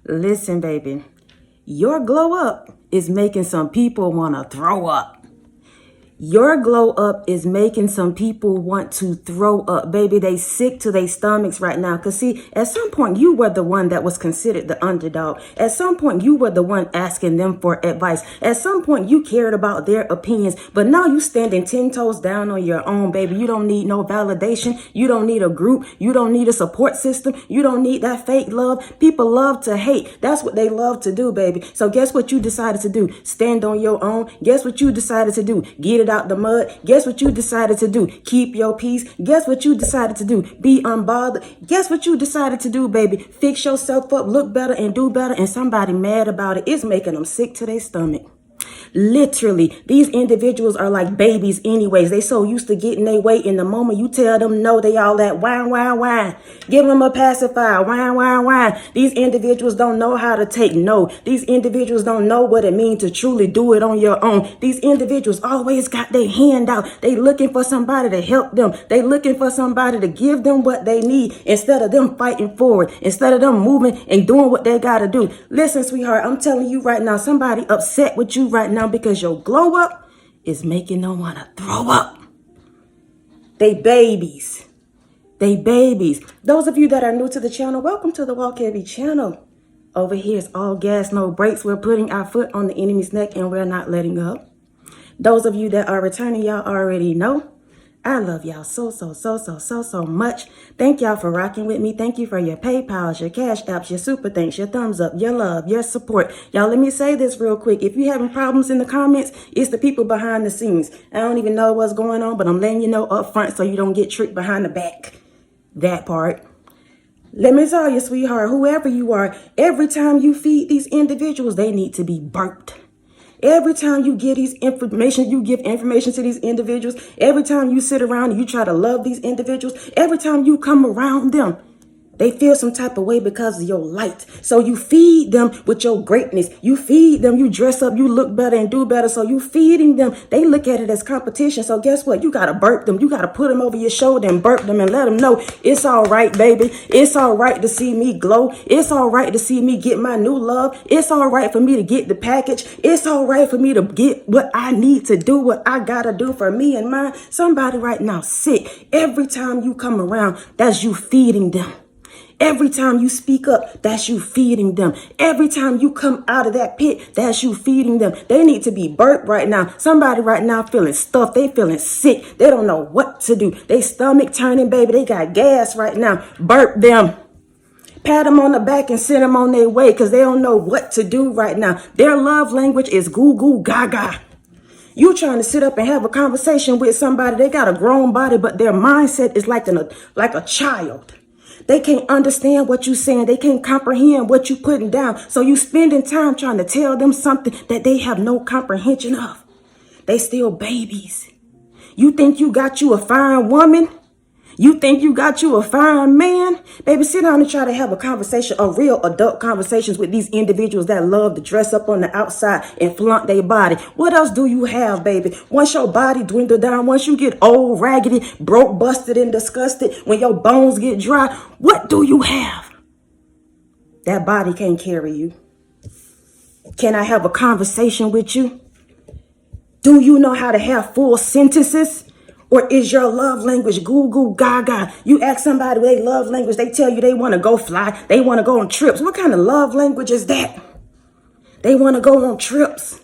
Listen, baby, your glow up is making some people want to throw up. Your glow up is making some people want to throw up, baby. They sick to their stomachs right now. Because see, at some point, you were the one that was considered the underdog. At some point, you were the one asking them for advice. At some point, you cared about their opinions. But now you standing 10 toes down on your own, baby. You don't need no validation. You don't need a group. You don't need a support system. You don't need that fake love. People love to hate. That's what they love to do, baby. So guess what you decided to do? Stand on your own. Guess what you decided to do? Get it out the mud. Guess what you decided to do? Keep your peace. Guess what you decided to do? Be unbothered. Guess what you decided to do, baby? Fix yourself up, look better and do better, and somebody mad about it. It's making them sick to their stomach. Literally, these individuals are like babies anyways. They so used to getting their way. In the moment you tell them no, they all that whine, whine, whine. Give them a pacifier, whine, whine, whine. These individuals don't know how to take no. These individuals don't know what it means to truly do it on your own. These individuals always got their hand out. They looking for somebody to help them. They looking for somebody to give them what they need instead of them fighting forward, instead of them moving and doing what they got to do. Listen, sweetheart, I'm telling you right now, somebody upset with you right now because your glow up is making them want to throw up. They babies. They babies. Those of you that are new to the channel, welcome to the Walk Heavy channel. Over here is all gas, no brakes. We're putting our foot on the enemy's neck and we're not letting up. Those of you that are returning, y'all already know. I love y'all so much. Thank y'all for rocking with me. Thank you for your PayPals, your Cash Apps, your Super Thanks, your thumbs up, your love, your support. Y'all, let me say this real quick. If you're having problems in the comments, it's the people behind the scenes. I don't even know what's going on, but I'm letting you know up front so you don't get tricked behind the back. That part. Let me tell you, sweetheart, whoever you are, every time you feed these individuals, they need to be burped. Every time you give these information, you give information to these individuals. Every time you sit around and you try to love these individuals, every time you come around them, they feel some type of way because of your light. So you feed them with your greatness. You feed them, you dress up, you look better and do better. So you feeding them. They look at it as competition. So guess what? You got to burp them. You got to put them over your shoulder and burp them and let them know it's all right, baby. It's all right to see me glow. It's all right to see me get my new love. It's all right for me to get the package. It's all right for me to get what I need to do, what I got to do for me and mine. Somebody right now sick. Every time you come around, that's you feeding them. Every time you speak up, that's you feeding them. Every time you come out of that pit, that's you feeding them. They need to be burped right now. Somebody right now feeling stuffed. They feeling sick. They don't know what to do. They stomach turning, baby. They got gas right now. Burp them. Pat them on the back and send them on their way because they don't know what to do right now. Their love language is goo goo gaga. You trying to sit up and have a conversation with somebody. They got a grown body, but their mindset is like a child. They can't understand what you're saying. They can't comprehend what you're putting down. So you spending time trying to tell them something that they have no comprehension of. They still babies. You think you got you a fine woman? You think you got you a fine man? Baby, sit down and try to have a conversation, a real adult conversations with these individuals that love to dress up on the outside and flaunt their body. What else do you have, baby? Once your body dwindle down, once you get old, raggedy, broke, busted, and disgusted, when your bones get dry, what do you have? That body can't carry you. Can I have a conversation with you? Do you know how to have full sentences? Or is your love language goo goo gaga? You ask somebody their love language, they tell you they want to go fly, they want to go on trips. What kind of love language is that? They want to go on trips.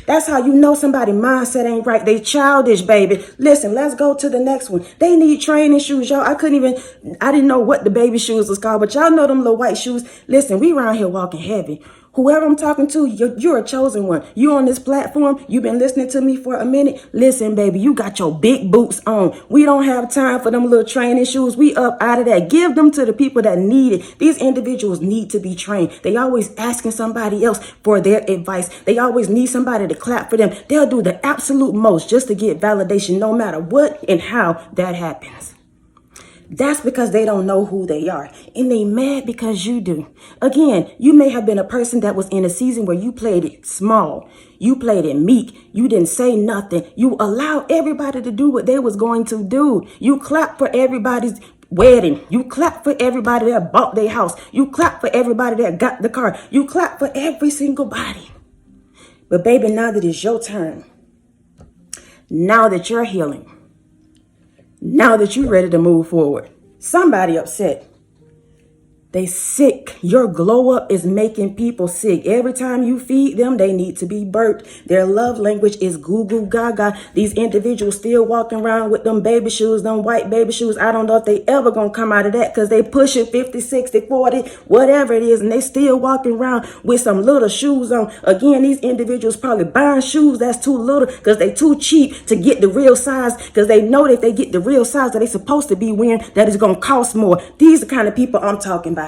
That's how you know somebody's mindset ain't right. They childish, baby. Listen, let's go to the next one. They need training shoes, y'all. I didn't know what the baby shoes was called, but y'all know them little white shoes. Listen, we around here walking heavy. Whoever I'm talking to, you're a chosen one. You on this platform, you've been listening to me for a minute. Listen, baby, you got your big boots on. We don't have time for them little training shoes. We up out of that. Give them to the people that need it. These individuals need to be trained. They always asking somebody else for their advice. They always need somebody to clap for them. They'll do the absolute most just to get validation, no matter what and how that happens. That's because they don't know who they are. And they mad because you do. Again, you may have been a person that was in a season where you played it small. You played it meek. You didn't say nothing. You allowed everybody to do what they was going to do. You clapped for everybody's wedding. You clap for everybody that bought their house. You clap for everybody that got the car. You clap for every single body. But baby, now that it's your turn, now that you're healing, now that you're ready to move forward, somebody upset. They sick. Your glow up is making people sick. Every time you feed them, they need to be burped. Their love language is goo goo gaga. These individuals still walking around with them baby shoes, them white baby shoes. I don't know if they ever gonna come out of that because they pushing 50, 60, 40, whatever it is, and they still walking around with some little shoes on. Again, these individuals probably buying shoes that's too little because they too cheap to get the real size, because they know that if they get the real size that they supposed to be wearing, that it's gonna cost more. These are the kind of people I'm talking about.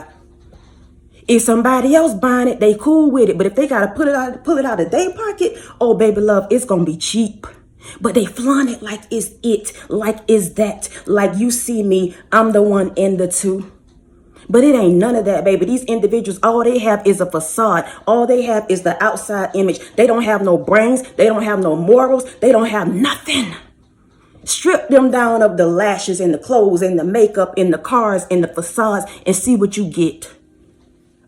If somebody else buying it, they cool with it. But if they gotta pull it out of their pocket, oh baby love, it's gonna be cheap. But they flaunt it like it's it, like it's that, like you see me, I'm the one in the two. But it ain't none of that, baby. These individuals, all they have is a facade. All they have is the outside image. They don't have no brains. They don't have no morals. They don't have nothing. Strip them down of the lashes and the clothes and the makeup and the cars and the facades and see what you get.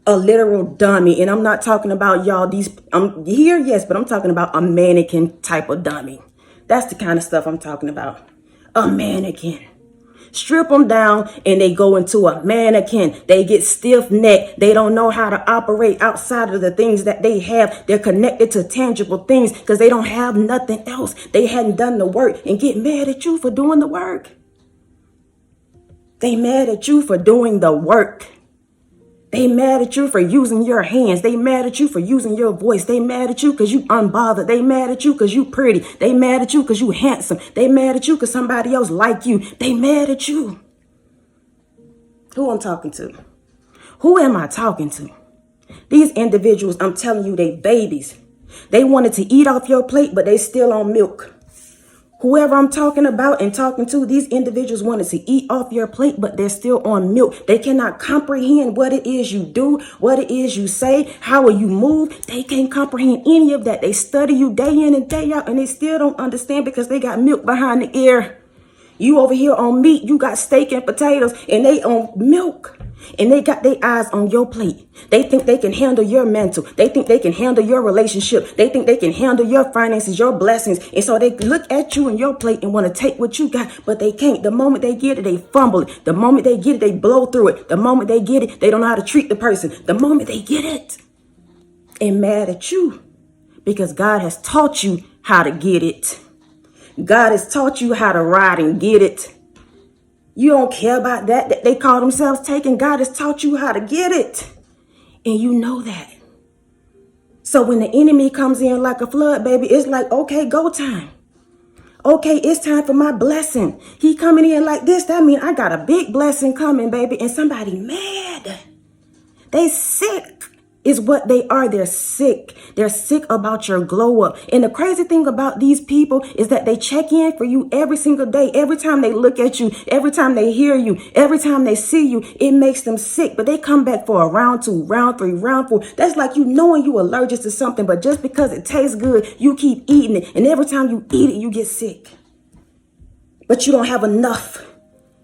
A literal dummy. And I'm not talking about y'all, I'm here, yes, but I'm talking about a mannequin type of dummy. That's the kind of stuff I'm talking about. A mannequin. Strip them down and they go into a mannequin. They get stiff necked. They don't know how to operate outside of the things that they have. They're connected to tangible things because they don't have nothing else. They hadn't done the work and get mad at you for doing the work. They mad at you for doing the work. They mad at you for using your hands. They mad at you for using your voice. They mad at you because you unbothered. They mad at you because you pretty. They mad at you because you handsome. They mad at you because somebody else like you. They mad at you. Who I'm talking to? Who am I talking to? These individuals, I'm telling you, they babies. They wanted to eat off your plate, but they still on milk. Whoever I'm talking about and talking to, these individuals wanted to eat off your plate, but they're still on milk. They cannot comprehend what it is you do, what it is you say, how you move. They can't comprehend any of that. They study you day in and day out, and they still don't understand because they got milk behind the ear. You over here on meat, you got steak and potatoes, and they on milk. And they got their eyes on your plate. They think they can handle your mental. They think they can handle your relationship. They think they can handle your finances, your blessings. And so they look at you and your plate and want to take what you got, but they can't. The moment they get it, they fumble it. The moment they get it, they blow through it. The moment they get it, they don't know how to treat the person. The moment they get it, and mad at you because God has taught you how to get it. God has taught you how to ride and get it. You don't care about that they call themselves taking. God has taught you how to get it. And you know that. So when the enemy comes in like a flood, baby, it's like, okay, go time. Okay, it's time for my blessing. He coming in like this. That means I got a big blessing coming, baby. And somebody mad. They sick is what they are. They're sick. They're sick about your glow up. And the crazy thing about these people is that they check in for you every single day. Every time they look at you, every time they hear you, every time they see you, it makes them sick. But they come back for a round 2, round 3, round 4. That's like you knowing you allergic to something, but just because it tastes good, you keep eating it. And every time you eat it, you get sick. But you don't have enough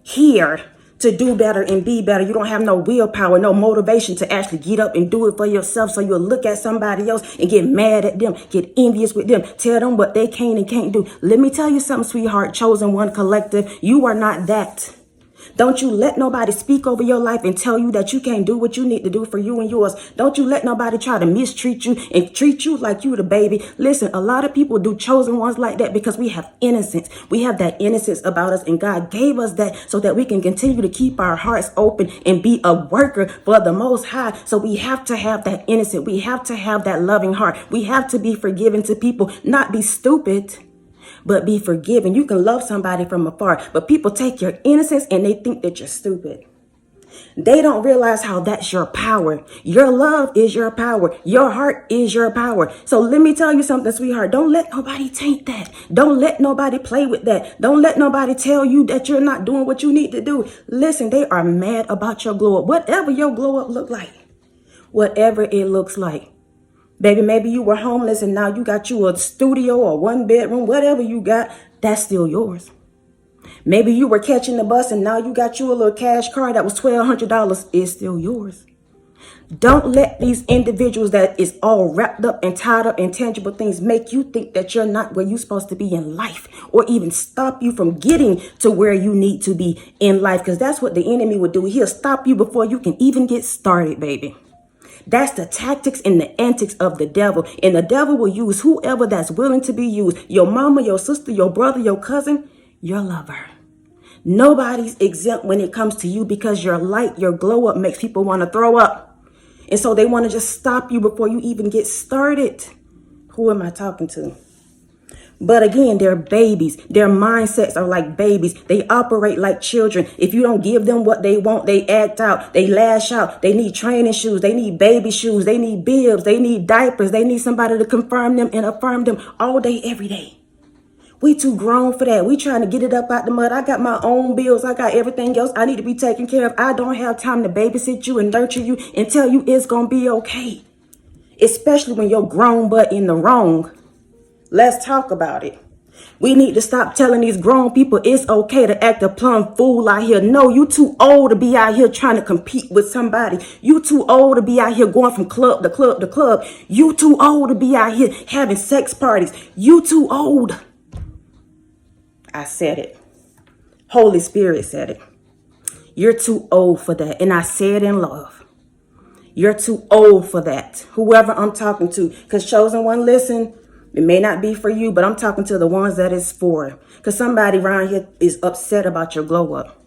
here to do better and be better. You don't have no willpower, no motivation to actually get up and do it for yourself. So you'll look at somebody else and get mad at them, get envious with them, tell them what they can and can't do. Let me tell you something, sweetheart, chosen one collective. You are not that. Don't you let nobody speak over your life and tell you that you can't do what you need to do for you and yours. Don't you let nobody try to mistreat you and treat you like you the baby. Listen, a lot of people do chosen ones like that because we have innocence. We have that innocence about us, and God gave us that so that we can continue to keep our hearts open and be a worker for the Most High. So we have to have that innocence. We have to have that loving heart. We have to be forgiving to people, not be stupid, but be forgiven. You can love somebody from afar, but people take your innocence and they think that you're stupid. They don't realize how that's your power. Your love is your power. Your heart is your power. So let me tell you something, sweetheart. Don't let nobody taint that. Don't let nobody play with that. Don't let nobody tell you that you're not doing what you need to do. Listen, they are mad about your glow up. Whatever your glow up look like. Whatever it looks like. Baby, maybe you were homeless and now you got you a studio or 1 bedroom, whatever you got, that's still yours. Maybe you were catching the bus and now you got you a little cash card that was $1,200. It's still yours. Don't let these individuals that is all wrapped up and tied up in tangible things make you think that you're not where you're supposed to be in life, or even stop you from getting to where you need to be in life. Because that's what the enemy would do. He'll stop you before you can even get started, baby. That's the tactics and the antics of the devil. And the devil will use whoever that's willing to be used. Your mama, your sister, your brother, your cousin, your lover. Nobody's exempt when it comes to you, because your light, your glow up makes people want to throw up. And so they want to just stop you before you even get started. Who am I talking to? But again, they're babies. Their mindsets are like babies. They operate like children. If you don't give them what they want, they act out. They lash out. They need training shoes. They need baby shoes. They need bibs. They need diapers. They need somebody to confirm them and affirm them all day, every day. We too grown for that. We trying to get it up out the mud. I got my own bills. I got everything else I need to be taken care of. I don't have time to babysit you and nurture you and tell you it's going to be okay. Especially when you're grown but in the wrong. Let's talk about it. We need to stop telling these grown people it's okay to act a plumb fool out here. No, you too old to be out here trying to compete with somebody. You too old to be out here going from club to club to club. You too old to be out here having sex parties. You too old. I said it. Holy Spirit said it. You're too old for that. And I say it in love. You're too old for that. Whoever I'm talking to. Because chosen one, listen, it may not be for you, but I'm talking to the ones that it's for. Because somebody around here is upset about your glow up.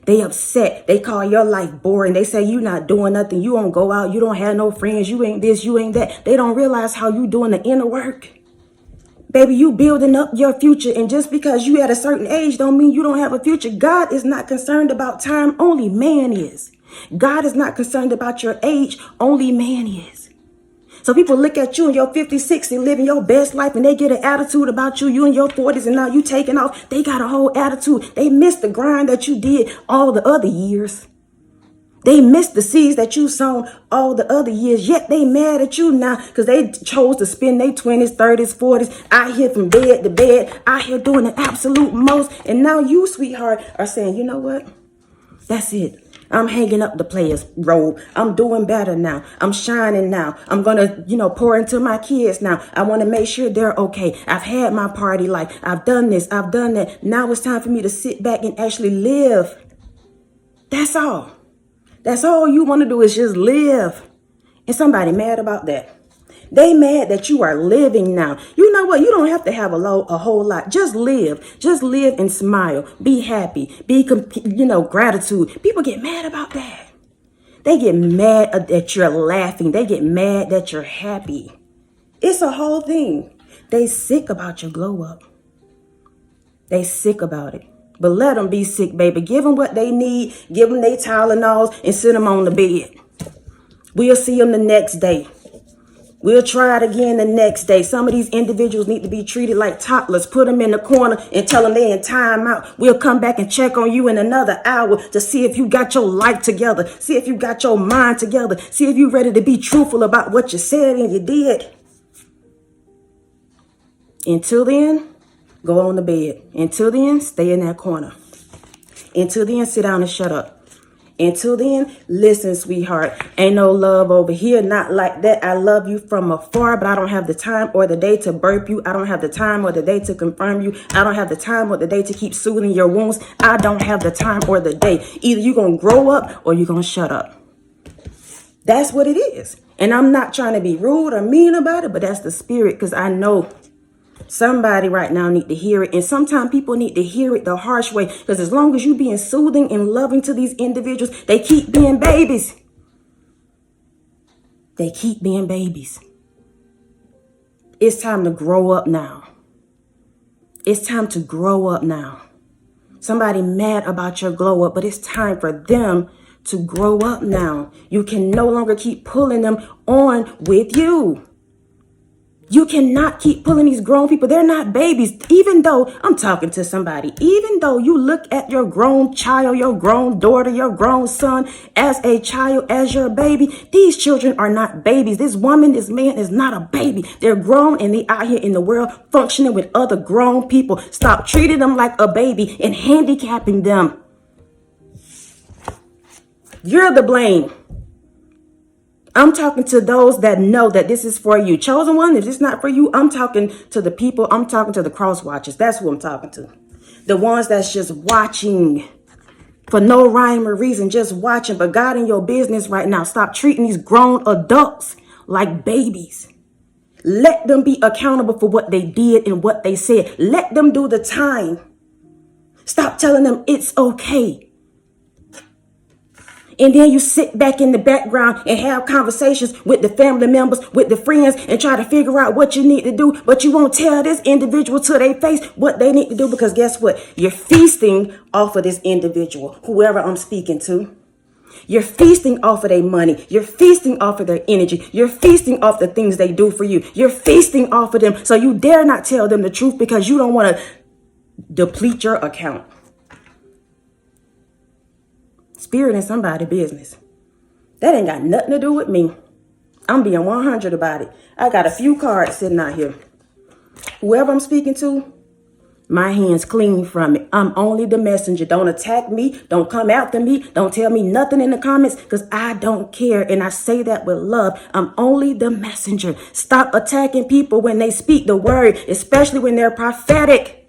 They upset. They call your life boring. They say you're not doing nothing. You don't go out. You don't have no friends. You ain't this. You ain't that. They don't realize how you doing the inner work. Baby, you building up your future, and just because you at a certain age don't mean you don't have a future. God is not concerned about time. Only man is. God is not concerned about your age. Only man is. So people look at you in your 50s, 60s, living your best life, and they get an attitude about you. You in your 40s, and now you taking off. They got a whole attitude. They miss the grind that you did all the other years. They missed the seeds that you sown all the other years, yet they mad at you now because they chose to spend their 20s, 30s, 40s out here from bed to bed, out here doing the absolute most. And now you, sweetheart, are saying, you know what? That's it. I'm hanging up the player's robe. I'm doing better now. I'm shining now. I'm going to, pour into my kids now. I want to make sure they're okay. I've had my party life. I've done this. I've done that. Now it's time for me to sit back and actually live. That's all. That's all you want to do is just live. And somebody mad about that. They mad that you are living now. You know what? You don't have to have a whole lot. Just live. Just live and smile. Be happy. Be, gratitude. People get mad about that. They get mad that you're laughing. They get mad that you're happy. It's a whole thing. They sick about your glow up. They sick about it. But let them be sick, baby. Give them what they need. Give them their Tylenols and sit them on the bed. We'll see them the next day. We'll try it again the next day. Some of these individuals need to be treated like toddlers. Put them in the corner and tell them they're in timeout. We'll come back and check on you in another hour to see if you got your life together. See if you got your mind together. See if you're ready to be truthful about what you said and you did. Until then, go on the bed. Until then, stay in that corner. Until then, sit down and shut up. Until then, listen, sweetheart. Ain't no love over here. Not like that. I love you from afar, but I don't have the time or the day to burp you. I don't have the time or the day to confirm you. I don't have the time or the day to keep soothing your wounds. I don't have the time or the day. Either you're going to grow up or you're going to shut up. That's what it is. And I'm not trying to be rude or mean about it, but that's the spirit, because I know somebody right now need to hear it. And sometimes people need to hear it the harsh way, because as long as you being soothing and loving to these individuals, they keep being babies. They keep being babies. It's time to grow up now. It's time to grow up now. Somebody mad about your glow up, but it's time for them to grow up now. You can no longer keep pulling them on with you. You cannot keep pulling these grown people. They're not babies. Even though I'm talking to somebody, even though you look at your grown child, your grown daughter, your grown son as a child, as your baby, these children are not babies. This woman, this man is not a baby. They're grown and they out here in the world functioning with other grown people. Stop treating them like a baby and handicapping them. You're the blame. I'm talking to those that know that this is for you. Chosen one, if it's not for you, I'm talking to the people. I'm talking to the cross watchers. That's who I'm talking to. The ones that's just watching for no rhyme or reason, just watching. But God in your business right now, stop treating these grown adults like babies. Let them be accountable for what they did and what they said. Let them do the time. Stop telling them it's okay. And then you sit back in the background and have conversations with the family members, with the friends, and try to figure out what you need to do. But you won't tell this individual to their face what they need to do, because guess what? You're feasting off of this individual, whoever I'm speaking to. You're feasting off of their money. You're feasting off of their energy. You're feasting off the things they do for you. You're feasting off of them. So you dare not tell them the truth because you don't want to deplete your account. Spirit in somebody's business. That ain't got nothing to do with me. I'm being 100 about it. I got a few cards sitting out here. Whoever I'm speaking to, my hands clean from it. I'm only the messenger. Don't attack me. Don't come after me. Don't tell me nothing in the comments because I don't care. And I say that with love. I'm only the messenger. Stop attacking people when they speak the word, especially when they're prophetic.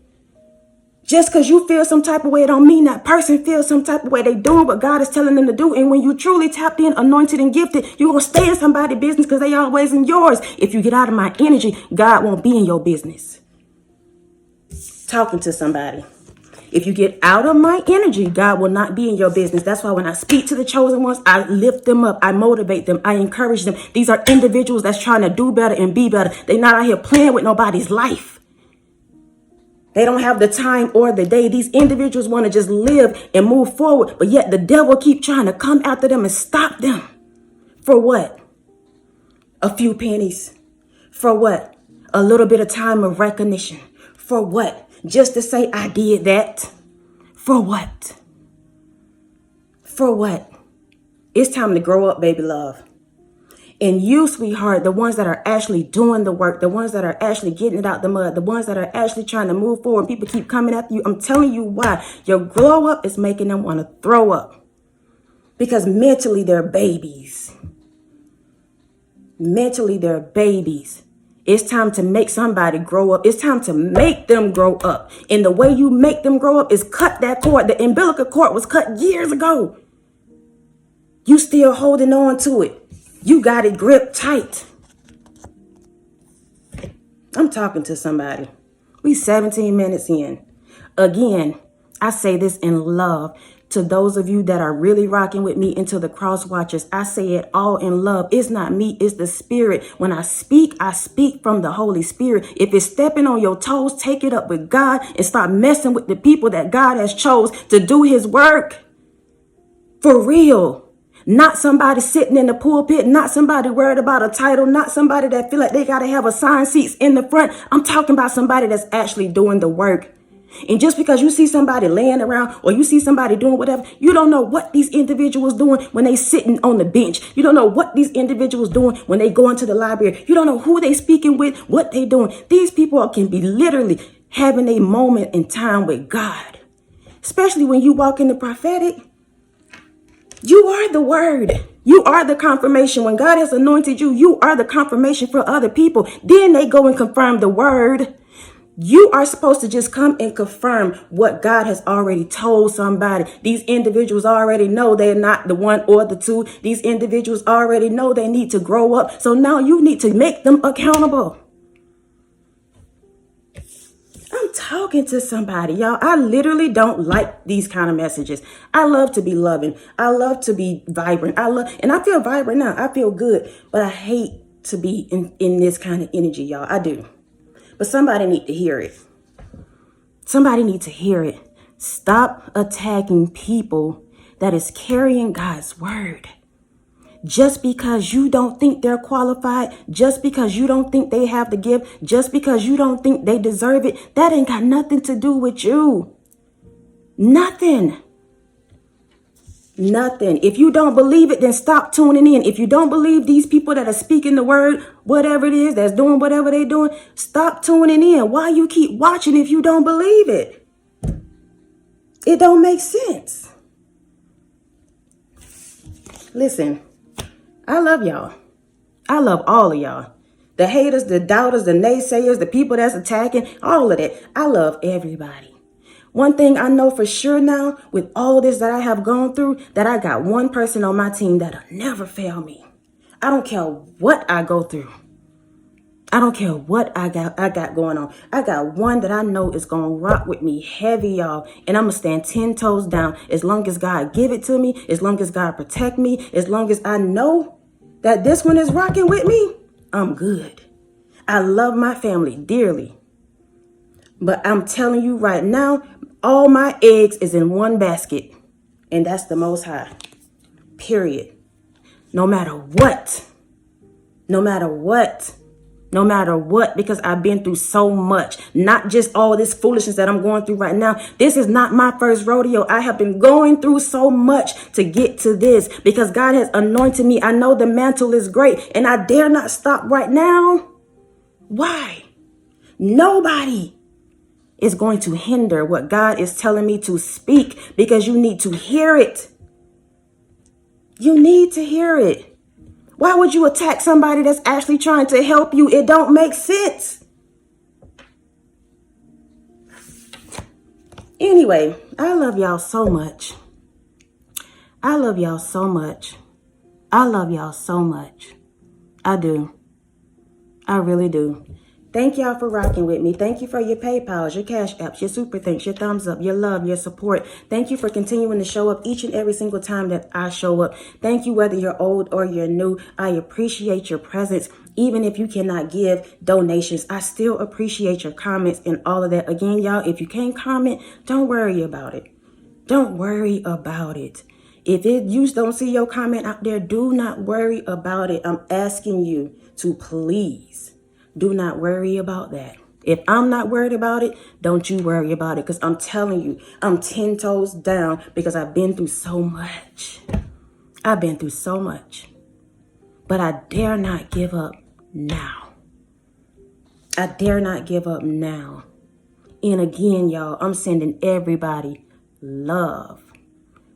Just because you feel some type of way, it don't mean that person feels some type of way. They doing what God is telling them to do. And when you truly tapped in, anointed and gifted, you're going to stay in somebody's business because they always in yours. If you get out of my energy, God won't be in your business. Talking to somebody. If you get out of my energy, God will not be in your business. That's why when I speak to the chosen ones, I lift them up. I motivate them. I encourage them. These are individuals that's trying to do better and be better. They're not out here playing with nobody's life. They don't have the time or the day. These individuals want to just live and move forward, but yet the devil keep trying to come after them and stop them. For what? A few pennies. For what? A little bit of time of recognition. For what? Just to say I did that. For what? For what? It's time to grow up, baby love. And you, sweetheart, the ones that are actually doing the work, the ones that are actually getting it out the mud, the ones that are actually trying to move forward, people keep coming after you. I'm telling you why. Your glow up is making them want to throw up. Because mentally they're babies. Mentally they're babies. It's time to make somebody grow up. It's time to make them grow up. And the way you make them grow up is cut that cord. The umbilical cord was cut years ago. You still holding on to it. You got it gripped tight. I'm talking to somebody. We 17 minutes in. Again, I say this in love to those of you that are really rocking with me into the cross watchers. I say it all in love. It's not me, it's the spirit. When I speak from the Holy Spirit. If it's stepping on your toes, take it up with God and stop messing with the people that God has chose to do his work. For real. Not somebody sitting in the pulpit, not somebody worried about a title, not somebody that feel like they got to have assigned seats in the front. I'm talking about somebody that's actually doing the work. And just because you see somebody laying around or you see somebody doing whatever, you don't know what these individuals doing when they sitting on the bench. You don't know what these individuals doing when they go into the library. You don't know who they speaking with, what they doing. These people can be literally having a moment in time with God. Especially when you walk in the prophetic. You are the word. You are the confirmation. When God has anointed you, you are the confirmation for other people. Then they go and confirm the word. You are supposed to just come and confirm what God has already told somebody. These individuals already know they're not the one or the two. These individuals already know they need to grow up. So now you need to make them accountable. I'm talking to somebody, y'all. I literally don't like these kind of messages. I love to be loving. I love to be vibrant. And I feel vibrant now. I feel good, but I hate to be in this kind of energy, y'all. I do. But somebody need to hear it. Somebody need to hear it. Stop attacking people that is carrying God's word. Just because you don't think they're qualified, just because you don't think they have the gift, just because you don't think they deserve it, that ain't got nothing to do with you. Nothing. Nothing. If you don't believe it, then stop tuning in. If you don't believe these people that are speaking the word, whatever it is, that's doing whatever they're doing, stop tuning in. Why you keep watching if you don't believe it? It don't make sense. Listen, I love y'all. I love all of y'all. The haters, the doubters, the naysayers, the people that's attacking, all of that. I love everybody. One thing I know for sure now, with all this that I have gone through, that I got one person on my team that'll never fail me. I don't care what I go through. I don't care what I got going on. I got one that I know is going to rock with me heavy, y'all. And I'm going to stand 10 toes down as long as God give it to me, as long as God protect me, as long as I know that this one is rocking with me, I'm good. I love my family dearly. But I'm telling you right now, all my eggs is in one basket. And that's the Most High. Period. No matter what. No matter what. No matter what, because I've been through so much, not just all this foolishness that I'm going through right now. This is not my first rodeo. I have been going through so much to get to this because God has anointed me. I know the mantle is great and I dare not stop right now. Why? Nobody is going to hinder what God is telling me to speak because you need to hear it. You need to hear it. Why would you attack somebody that's actually trying to help you? It don't make sense. Anyway, I love y'all so much. I love y'all so much. I love y'all so much. I do. I really do. Thank y'all for rocking with me. Thank you for your PayPals, your Cash Apps, your Super Thanks, your thumbs up, your love, your support. Thank you for continuing to show up each and every single time that I show up. Thank you whether you're old or you're new. I appreciate your presence. Even if you cannot give donations, I still appreciate your comments and all of that. Again, y'all, if you can't comment, don't worry about it. Don't worry about it. If you don't see your comment out there, do not worry about it. I'm asking you to please. Do not worry about that. If I'm not worried about it, don't you worry about it. Because I'm telling you, I'm 10 toes down because I've been through so much. I've been through so much. But I dare not give up now. I dare not give up now. And again, y'all, I'm sending everybody love.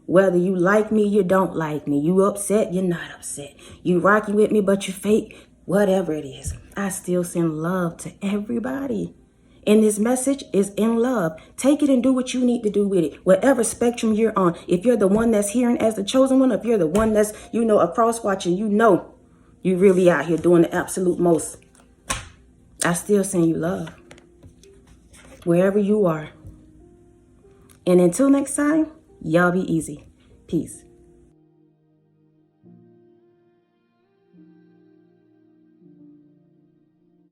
Whether you like me, you don't like me. You upset, you're not upset. You rocking with me, but you fake. Whatever it is, I still send love to everybody. And this message is in love. Take it and do what you need to do with it. Whatever spectrum you're on. If you're the one that's hearing as the chosen one, if you're the one that's, across watching, you really out here doing the absolute most. I still send you love. Wherever you are. And until next time, y'all be easy. Peace.